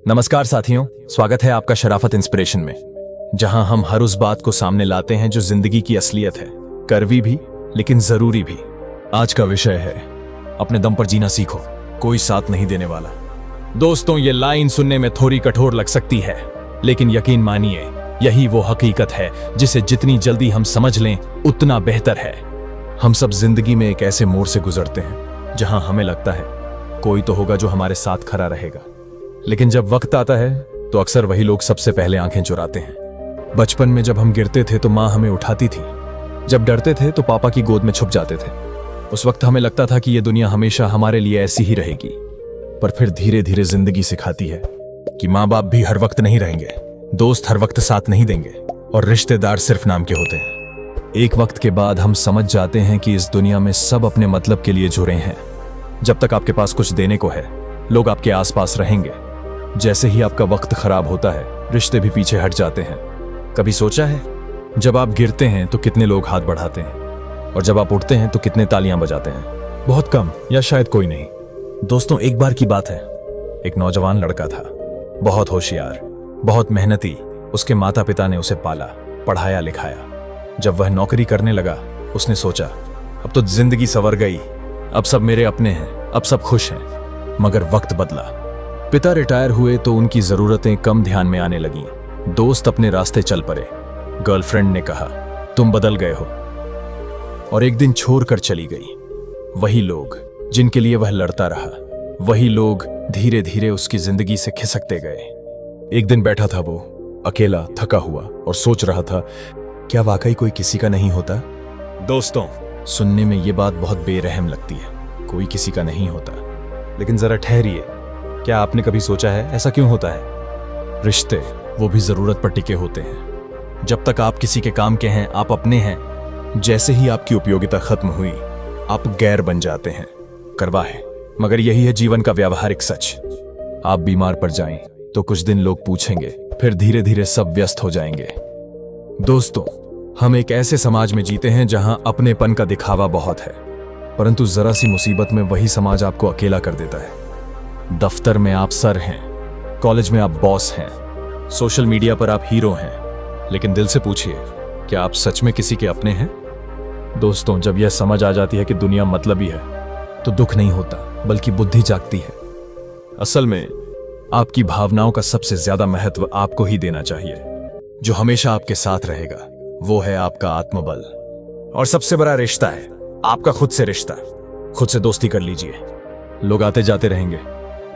नमस्कार साथियों, स्वागत है आपका शराफत इंस्पिरेशन में, जहां हम हर उस बात को सामने लाते हैं जो जिंदगी की असलियत है, कड़वी भी लेकिन जरूरी भी। आज का विषय है अपने दम पर जीना सीखो, कोई साथ नहीं देने वाला। दोस्तों, ये लाइन सुनने में थोड़ी कठोर लग सकती है, लेकिन यकीन मानिए यही वो हकीकत है जिसे जितनी जल्दी हम समझ लें उतना बेहतर है। हम सब जिंदगी में एक ऐसे मोड़ से गुजरते हैं जहां हमें लगता है कोई तो होगा जो हमारे साथ खड़ा रहेगा, लेकिन जब वक्त आता है तो अक्सर वही लोग सबसे पहले आंखें चुराते हैं। बचपन में जब हम गिरते थे तो माँ हमें उठाती थी, जब डरते थे तो पापा की गोद में छुप जाते थे। उस वक्त हमें लगता था कि ये दुनिया हमेशा हमारे लिए ऐसी ही रहेगी, पर फिर धीरे धीरे जिंदगी सिखाती है कि माँ बाप भी हर वक्त नहीं रहेंगे, दोस्त हर वक्त साथ नहीं देंगे और रिश्तेदार सिर्फ नाम के होते हैं। एक वक्त के बाद हम समझ जाते हैं कि इस दुनिया में सब अपने मतलब के लिए जुड़े हैं। जब तक आपके पास कुछ देने को है, लोग आपके आसपास रहेंगे। जैसे ही आपका वक्त खराब होता है, रिश्ते भी पीछे हट जाते हैं। कभी सोचा है जब आप गिरते हैं तो कितने लोग हाथ बढ़ाते हैं, और जब आप उठते हैं तो कितने तालियां बजाते हैं? बहुत कम या शायद कोई नहीं। दोस्तों, एक बार की बात है, एक नौजवान लड़का था, बहुत होशियार, बहुत मेहनती। उसके माता पिता ने उसे पाला, पढ़ाया लिखाया। जब वह नौकरी करने लगा, उसने सोचा अब तो जिंदगी संवर गई, अब सब मेरे अपने हैं, अब सब खुश हैं। मगर वक्त बदला। पिता रिटायर हुए तो उनकी जरूरतें कम ध्यान में आने लगीं। दोस्त अपने रास्ते चल पड़े। गर्लफ्रेंड ने कहा तुम बदल गए हो, और एक दिन छोड़कर चली गई। वही लोग जिनके लिए वह लड़ता रहा, वही लोग धीरे धीरे उसकी जिंदगी से खिसकते गए। एक दिन बैठा था वो अकेला, थका हुआ, और सोच रहा था क्या वाकई कोई किसी का नहीं होता? दोस्तों, सुनने में ये बात बहुत बेरहम लगती है, कोई किसी का नहीं होता। लेकिन जरा ठहरिए, क्या आपने कभी सोचा है ऐसा क्यों होता है? रिश्ते वो भी जरूरत पर टिके होते हैं। जब तक आप किसी के काम के हैं, आप अपने हैं। जैसे ही आपकी उपयोगिता खत्म हुई, आप गैर बन जाते हैं। करवा है, मगर यही है जीवन का व्यावहारिक सच। आप बीमार पड़ जाएं तो कुछ दिन लोग पूछेंगे, फिर धीरे धीरे सब व्यस्त हो जाएंगे। दोस्तों, हम एक ऐसे समाज में जीते हैं जहां अपनेपन का दिखावा बहुत है, परंतु जरा सी मुसीबत में वही समाज आपको अकेला कर देता है। दफ्तर में आप सर हैं, कॉलेज में आप बॉस हैं, सोशल मीडिया पर आप हीरो हैं, लेकिन दिल से पूछिए क्या आप सच में किसी के अपने हैं? दोस्तों, जब यह समझ आ जाती है कि दुनिया मतलबी है, तो दुख नहीं होता बल्कि बुद्धि जागती है। असल में आपकी भावनाओं का सबसे ज्यादा महत्व आपको ही देना चाहिए। जो हमेशा आपके साथ रहेगा वो है आपका आत्मबल। और सबसे बड़ा रिश्ता है आपका खुद से रिश्ता। खुद से दोस्ती कर लीजिए। लोग आते जाते रहेंगे,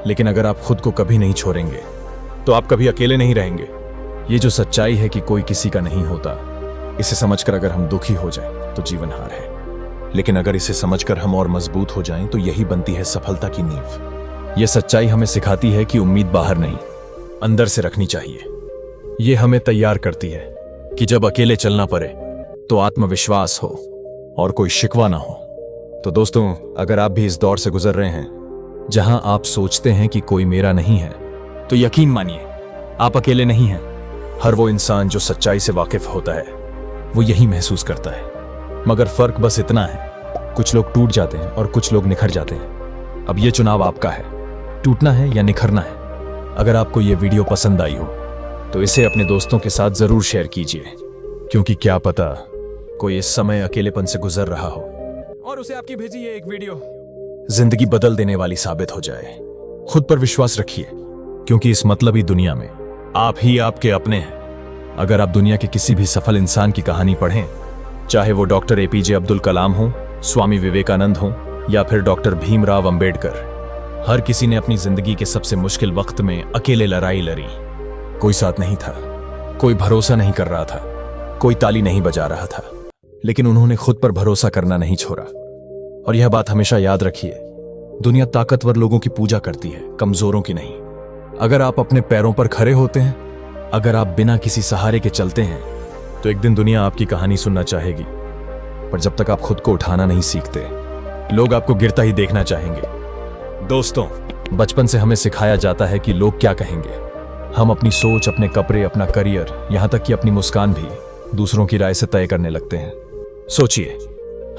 लेकिन अगर आप खुद को कभी नहीं छोड़ेंगे तो आप कभी अकेले नहीं रहेंगे। ये जो सच्चाई है कि कोई किसी का नहीं होता, इसे समझकर अगर हम दुखी हो जाएं तो जीवन हार है, लेकिन अगर इसे समझकर हम और मजबूत हो जाएं तो यही बनती है सफलता की नींव। यह सच्चाई हमें सिखाती है कि उम्मीद बाहर नहीं, अंदर से रखनी चाहिए। ये हमें तैयार करती है कि जब अकेले चलना पड़े तो आत्मविश्वास हो और कोई शिकवा ना हो। तो दोस्तों, अगर आप भी इस दौर से गुजर रहे हैं जहां आप सोचते हैं कि कोई मेरा नहीं है, तो यकीन मानिए आप अकेले नहीं हैं। हर वो इंसान जो सच्चाई से वाकिफ होता है वो यही महसूस करता है। मगर फर्क बस इतना है, कुछ लोग टूट जाते हैं और कुछ लोग निखर जाते हैं। अब ये चुनाव आपका है, टूटना है या निखरना है। अगर आपको ये वीडियो पसंद आई हो तो इसे अपने दोस्तों के साथ जरूर शेयर कीजिए, क्योंकि क्या पता कोई इस समय अकेलेपन से गुजर रहा हो और उसे आपकी भेजी ये एक वीडियो जिंदगी बदल देने वाली साबित हो जाए। खुद पर विश्वास रखिए, क्योंकि इस मतलबी दुनिया में आप ही आपके अपने हैं। अगर आप दुनिया के किसी भी सफल इंसान की कहानी पढ़ें, चाहे वो डॉक्टर एपीजे अब्दुल कलाम हो, स्वामी विवेकानंद हो, या फिर डॉक्टर भीमराव अंबेडकर, हर किसी ने अपनी जिंदगी के सबसे मुश्किल वक्त में अकेले लड़ाई लड़ी। कोई साथ नहीं था, कोई भरोसा नहीं कर रहा था, कोई ताली नहीं बजा रहा था, लेकिन उन्होंने खुद पर भरोसा करना नहीं छोड़ा। और यह बात हमेशा याद रखिए, दुनिया ताकतवर लोगों की पूजा करती है, कमजोरों की नहीं। अगर आप अपने पैरों पर खड़े होते हैं, अगर आप बिना किसी सहारे के चलते हैं, तो एक दिन दुनिया आपकी कहानी सुनना चाहेगी। पर जब तक आप खुद को उठाना नहीं सीखते, लोग आपको गिरता ही देखना चाहेंगे। दोस्तों, बचपन से हमें सिखाया जाता है कि लोग क्या कहेंगे। हम अपनी सोच, अपने कपड़े, अपना करियर, यहां तक कि अपनी मुस्कान भी दूसरों की राय से तय करने लगते हैं। सोचिए,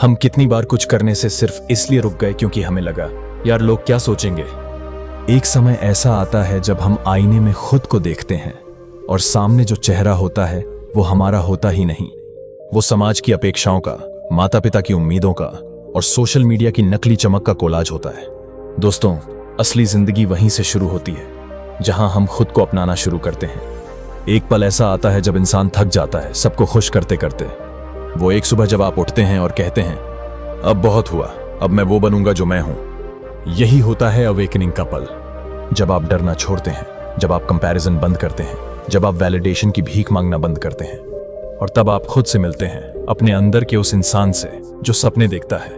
हम कितनी बार कुछ करने से सिर्फ इसलिए रुक गए क्योंकि हमें लगा यार लोग क्या सोचेंगे। एक समय ऐसा आता है जब हम आईने में खुद को देखते हैं और सामने जो चेहरा होता है वो हमारा होता ही नहीं। वो समाज की अपेक्षाओं का, माता पिता की उम्मीदों का और सोशल मीडिया की नकली चमक का कोलाज होता है। दोस्तों, असली जिंदगी वहीं से शुरू होती है जहां हम खुद को अपनाना शुरू करते हैं। एक पल ऐसा आता है जब इंसान थक जाता है सबको खुश करते करते। वो एक सुबह जब आप उठते हैं और कहते हैं, अब बहुत हुआ, अब मैं वो बनूंगा जो मैं हूं। यही होता है अवेकनिंग का पल, जब आप डरना छोड़ते हैं, जब आप कंपैरिजन बंद करते हैं, जब आप वैलिडेशन की भीख मांगना बंद करते हैं और तब आप खुद से मिलते हैं, अपने अंदर के उस इंसान से जो सपने देखता है,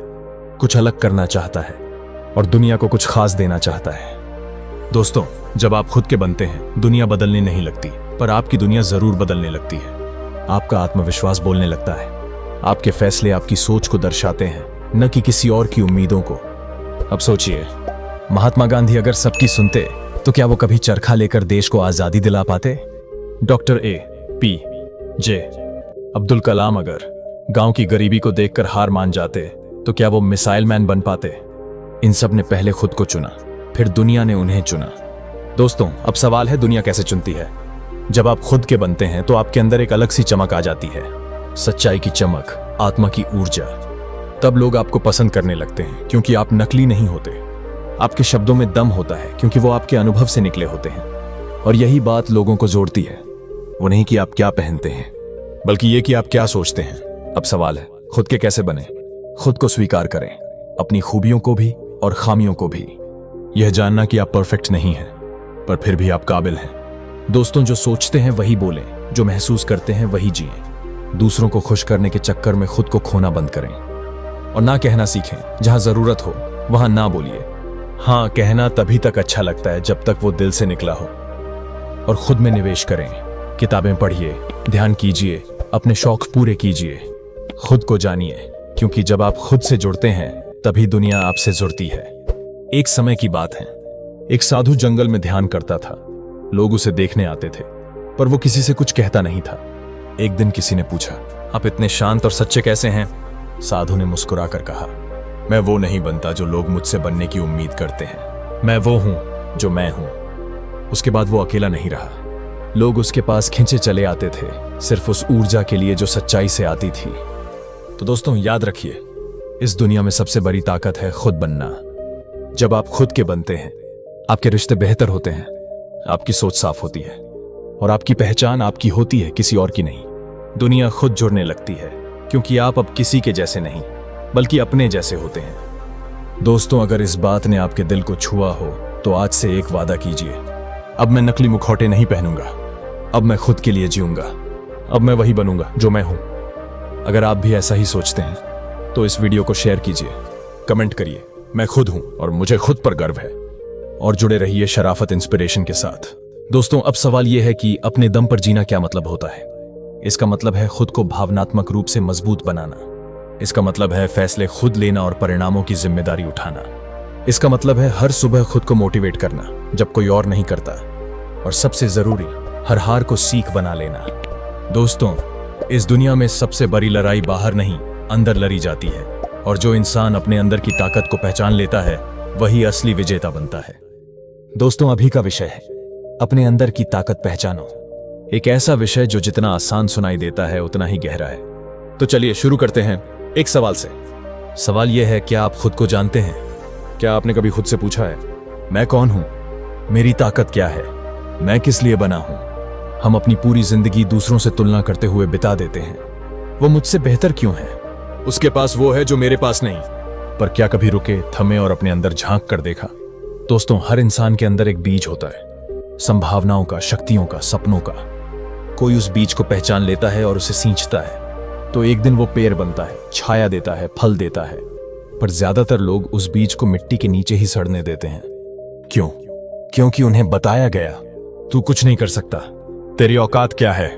कुछ अलग करना चाहता है और दुनिया को कुछ खास देना चाहता है। दोस्तों, जब आप खुद के बनते हैं, दुनिया बदलने नहीं लगती, पर आपकी दुनिया जरूर बदलने लगती है। आपका आत्मविश्वास बोलने लगता है, आपके फैसले आपकी सोच को दर्शाते हैं, न कि किसी और की उम्मीदों को। अब सोचिए, महात्मा गांधी अगर सबकी सुनते तो क्या वो कभी चरखा लेकर देश को आजादी दिला पाते? डॉक्टर APJ अब्दुल कलाम अगर गांव की गरीबी को देखकर हार मान जाते तो क्या वो मिसाइल मैन बन पाते? इन सब ने पहले खुद को चुना, फिर दुनिया ने उन्हें चुना। दोस्तों, अब सवाल है, दुनिया कैसे चुनती है? जब आप खुद के बनते हैं तो आपके अंदर एक अलग सी चमक आ जाती है, सच्चाई की चमक, आत्मा की ऊर्जा। तब लोग आपको पसंद करने लगते हैं क्योंकि आप नकली नहीं होते। आपके शब्दों में दम होता है क्योंकि वो आपके अनुभव से निकले होते हैं। और यही बात लोगों को जोड़ती है, वो नहीं कि आप क्या पहनते हैं, बल्कि ये कि आप क्या सोचते हैं। अब सवाल है, खुद के कैसे बने? खुद को स्वीकार करें, अपनी खूबियों को भी और खामियों को भी। यह जानना कि आप परफेक्ट नहीं हैं, पर फिर भी आप काबिल हैं। दोस्तों, जो सोचते हैं वही बोलें, जो महसूस करते हैं वही जिएं। दूसरों को खुश करने के चक्कर में खुद को खोना बंद करें और ना कहना सीखें। जहां जरूरत हो वहां ना बोलिए। हाँ, कहना तभी तक अच्छा लगता है जब तक वो दिल से निकला हो। और खुद में निवेश करें, किताबें पढ़िए, ध्यान कीजिए, अपने शौक पूरे कीजिए, खुद को जानिए, क्योंकि जब आप खुद से जुड़ते हैं तभी दुनिया आपसे जुड़ती है। एक समय की बात है, एक साधु जंगल में ध्यान करता था। लोग उसे देखने आते थे, पर वो किसी से कुछ कहता नहीं था। एक दिन किसी ने पूछा, आप इतने शांत और सच्चे कैसे हैं? साधु ने मुस्कुराकर कहा, मैं वो नहीं बनता जो लोग मुझसे बनने की उम्मीद करते हैं, मैं वो हूं जो मैं हूं। उसके बाद वो अकेला नहीं रहा। लोग उसके पास खिंचे चले आते थे, सिर्फ उस ऊर्जा के लिए जो सच्चाई से आती थी। तो दोस्तों, याद रखिए, इस दुनिया में सबसे बड़ी ताकत है खुद बनना। जब आप खुद के बनते हैं, आपके रिश्ते बेहतर होते हैं, आपकी सोच साफ होती है और आपकी पहचान आपकी होती है, किसी और की नहीं। दुनिया खुद जुड़ने लगती है क्योंकि आप अब किसी के जैसे नहीं, बल्कि अपने जैसे होते हैं। दोस्तों, अगर इस बात ने आपके दिल को छुआ हो तो आज से एक वादा कीजिए, अब मैं नकली मुखौटे नहीं पहनूंगा, अब मैं खुद के लिए जीऊंगा, अब मैं वही बनूंगा जो मैं हूं। अगर आप भी ऐसा ही सोचते हैं तो इस वीडियो को शेयर कीजिए, कमेंट करिए, मैं खुद हूं और मुझे खुद पर गर्व है। और जुड़े रहिए शराफत इंस्पिरेशन के साथ। दोस्तों, अब सवाल यह है कि अपने दम पर जीना क्या मतलब होता है? इसका मतलब है खुद को भावनात्मक रूप से मजबूत बनाना। इसका मतलब है फैसले खुद लेना और परिणामों की जिम्मेदारी उठाना। इसका मतलब है हर सुबह खुद को मोटिवेट करना जब कोई और नहीं करता। और सबसे जरूरी, हर हार को सीख बना लेना। दोस्तों, इस दुनिया में सबसे बड़ी लड़ाई बाहर नहीं, अंदर लड़ी जाती है। और जो इंसान अपने अंदर की ताकत को पहचान लेता है वही असली विजेता बनता है। दोस्तों, अभी का विषय है, अपने अंदर की ताकत पहचानो। एक ऐसा विषय जो जितना आसान सुनाई देता है उतना ही गहरा है। तो चलिए शुरू करते हैं एक सवाल से। सवाल यह है, क्या आप खुद को जानते हैं? क्या आपने कभी खुद से पूछा है, मैं कौन हूं? मेरी ताकत क्या है? मैं किस लिए बना हूं? हम अपनी पूरी जिंदगी दूसरों से तुलना करते हुए बिता देते हैं। वो मुझसे बेहतर क्यों है? उसके पास वो है जो मेरे पास नहीं। पर क्या कभी रुके, थमे और अपने अंदर झांक कर देखा? दोस्तों, हर इंसान के अंदर एक बीज होता है, संभावनाओं का, शक्तियों का, सपनों का। कोई उस बीज को पहचान लेता है और उसे सींचता है तो एक दिन वो पेड़ बनता है, छाया देता है, फल देता है। पर ज्यादातर लोग उस बीज को मिट्टी के नीचे ही सड़ने देते हैं। क्यों? क्योंकि उन्हें बताया गया, तू कुछ नहीं कर सकता, तेरी औकात क्या है,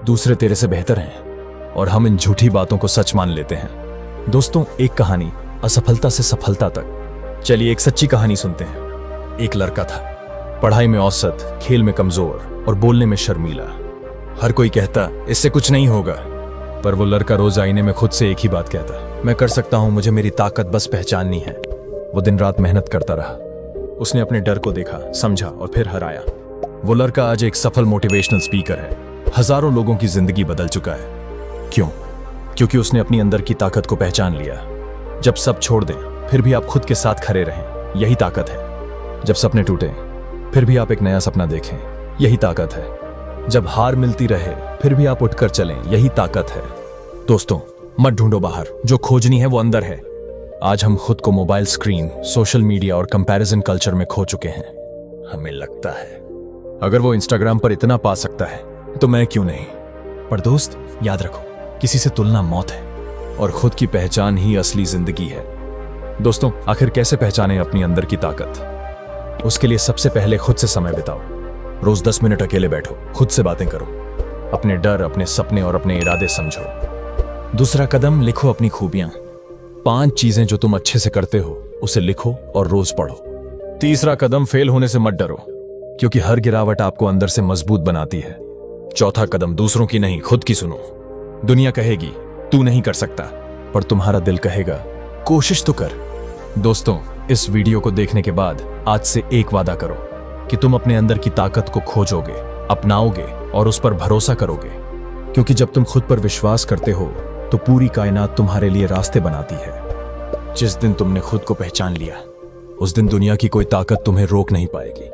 दूसरे तेरे से बेहतर हैं। और हम इन झूठी बातों को सच मान लेते हैं। दोस्तों, एक कहानी, असफलता से सफलता तक। चलिए एक सच्ची कहानी सुनते हैं। एक लड़का था, पढ़ाई में औसत, खेल में कमजोर और बोलने में शर्मीला। हर कोई कहता इससे कुछ नहीं होगा, पर वो लड़का रोज आईने में खुद से एक ही बात कहता, मैं कर सकता हूं, मुझे मेरी ताकत बस पहचाननी है। वो दिन रात मेहनत करता रहा उसने अपने डर को देखा, समझा और फिर हराया। वो लड़का आज एक सफल मोटिवेशनल स्पीकर है, हजारों लोगों की जिंदगी बदल चुका है। क्यों? क्योंकि उसने अपनी अंदर की ताकत को पहचान लिया। जब सब छोड़ दें फिर भी आप खुद के साथ खड़े रहें, यही ताकत है। जब सपने टूटे फिर भी आप एक नया सपना देखें, यही ताकत है। जब हार मिलती रहे फिर भी आप उठकर चलें, यही ताकत है। दोस्तों, मत ढूंढो बाहर, जो खोजनी है वो अंदर है। आज हम खुद को मोबाइल स्क्रीन, सोशल मीडिया और कंपैरिजन कल्चर में खो चुके हैं। हमें लगता है अगर वो इंस्टाग्राम पर इतना पा सकता है तो मैं क्यों नहीं। पर दोस्त, याद रखो, किसी से तुलना मौत है और खुद की पहचान ही असली जिंदगी है। दोस्तों, आखिर कैसे पहचानें अपनी अंदर की ताकत? उसके लिए सबसे पहले खुद से समय बिताओ। रोज 10 मिनट अकेले बैठो, खुद से बातें करो, अपने डर, अपने सपने और अपने इरादे समझो। दूसरा कदम, लिखो अपनी खूबियां। 5 चीजें जो तुम अच्छे से करते हो उसे लिखो और रोज पढ़ो। तीसरा कदम, फेल होने से मत डरो, क्योंकि हर गिरावट आपको अंदर से मजबूत बनाती है। चौथा कदम, दूसरों की नहीं खुद की सुनो। दुनिया कहेगी तू नहीं कर सकता, पर तुम्हारा दिल कहेगा कोशिश तो कर। दोस्तों, इस वीडियो को देखने के बाद आज से एक वादा करो कि तुम अपने अंदर की ताकत को खोजोगे, अपनाओगे और उस पर भरोसा करोगे। क्योंकि जब तुम खुद पर विश्वास करते हो तो पूरी कायनात तुम्हारे लिए रास्ते बनाती है। जिस दिन तुमने खुद को पहचान लिया, उस दिन दुनिया की कोई ताकत तुम्हें रोक नहीं पाएगी।